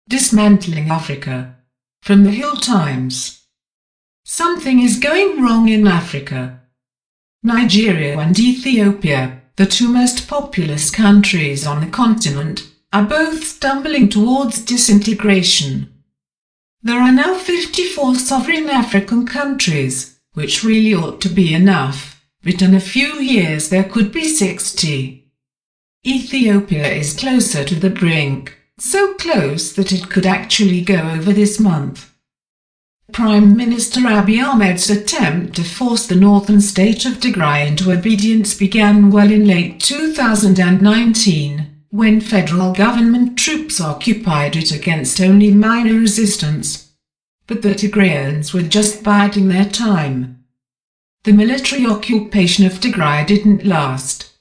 Dismantling Africa. From the Hill Times. Something is going wrong in Africa. Nigeria and Ethiopia, the two most populous countries on the continent, are both stumbling towards disintegration. There are now 54 sovereign African countries, which really ought to be enough, but in a few years there could be 60. Ethiopia is closer to the brink, so close that it could actually go over this month. Prime Minister Abiy Ahmed's attempt to force the northern state of Tigray into obedience began well in late 2019, when federal government troops occupied it against only minor resistance. But the Tigrayans were just biding their time. The military occupation of Tigray didn't last.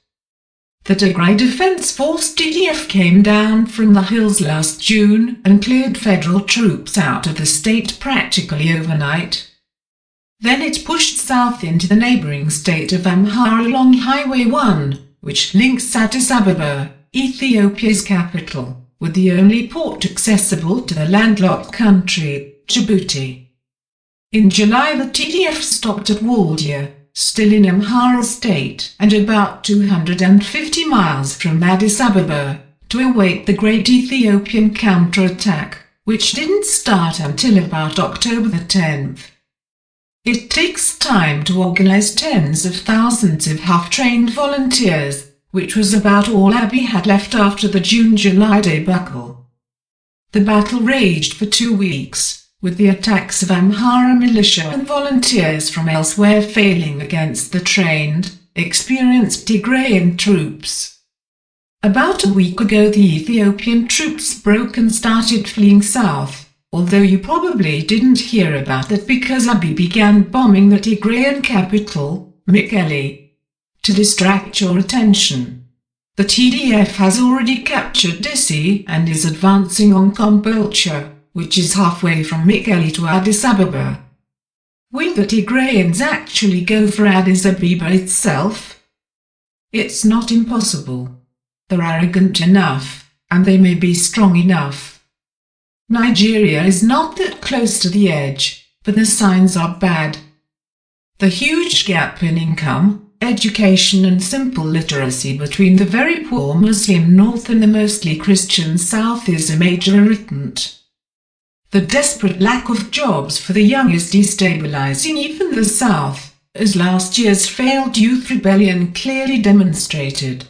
The Tigray Defence Force (TDF) came down from the hills last June and cleared federal troops out of the state practically overnight. Then it pushed south into the neighbouring state of Amhara along Highway 1, which links Addis Ababa, Ethiopia's capital, with the only port accessible to the landlocked country, Djibouti. In July the TDF stopped at Waldia, still in Amhara state and about 250 miles from Addis Ababa, to await the great Ethiopian counterattack, which didn't start until about October the 10th. It takes time to organize tens of thousands of half-trained volunteers, which was about all Abiy had left after the June-July debacle. The battle raged for 2 weeks, with the attacks of Amhara militia and volunteers from elsewhere failing against the trained, experienced Tigrayan troops. About a week ago the Ethiopian troops broke and started fleeing south, although you probably didn't hear about that because Abiy began bombing the Tigrayan capital, Mekelle. To distract your attention, the TDF has already captured Disi and is advancing on Kombolcha, which is halfway from Mekelle to Addis Ababa. Will the Tigrayans actually go for Addis Ababa itself? It's not impossible. They're arrogant enough, and they may be strong enough. Nigeria is not that close to the edge, but the signs are bad. The huge gap in income, education and simple literacy between the very poor Muslim north and the mostly Christian south is a major irritant. The desperate lack of jobs for the young is destabilizing even the south, as last year's failed youth rebellion clearly demonstrated.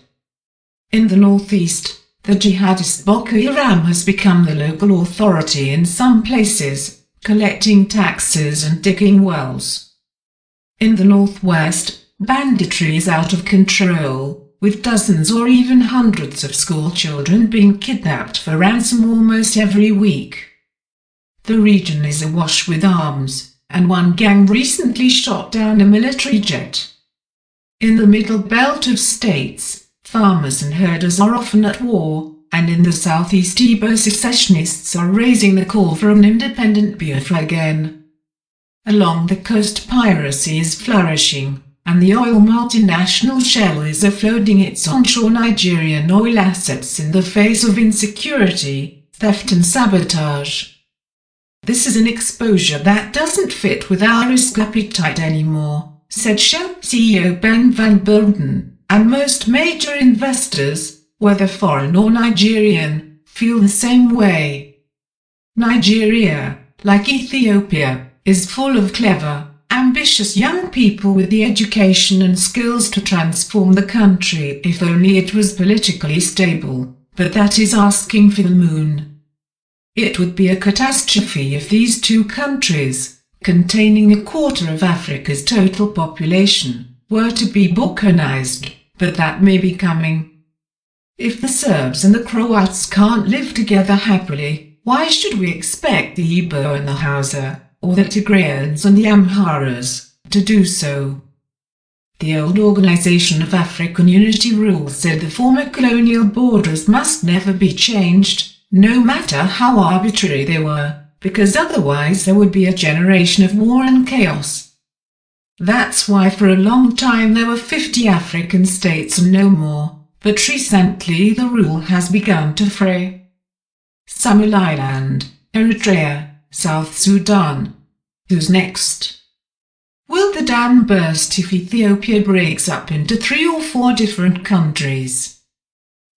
In the northeast, the jihadist Boko Haram has become the local authority in some places, collecting taxes and digging wells. In the northwest, banditry is out of control, with dozens or even hundreds of school children being kidnapped for ransom almost every week. The region is awash with arms, and one gang recently shot down a military jet. In the middle belt of states, farmers and herders are often at war, and in the southeast Igbo secessionists are raising the call for an independent Biafra again. Along the coast piracy is flourishing, and the oil multinational Shell is offloading its onshore Nigerian oil assets in the face of insecurity, theft and sabotage. This is an exposure that doesn't fit with our risk appetite anymore, said Shell CEO Ben van Beurden, and most major investors, whether foreign or Nigerian, feel the same way. Nigeria, like Ethiopia, is full of clever, ambitious young people with the education and skills to transform the country if only it was politically stable, but that is asking for the moon. It would be a catastrophe if these two countries, containing a quarter of Africa's total population, were to be balkanized, but that may be coming. If the Serbs and the Croats can't live together happily, why should we expect the Igbo and the Hausa, or the Tigrayans and the Amharas, to do so? The old Organization of African Unity rules said the former colonial borders must never be changed, no matter how arbitrary they were, because otherwise there would be a generation of war and chaos. That's why for a long time there were 50 African states and no more, but recently the rule has begun to fray. Somaliland, Eritrea, South Sudan. Who's next? Will the dam burst if Ethiopia breaks up into 3 or 4 different countries?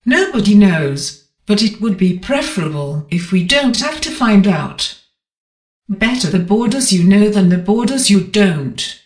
Nobody knows, but it would be preferable if we don't have to find out. Better the borders you know than the borders you don't.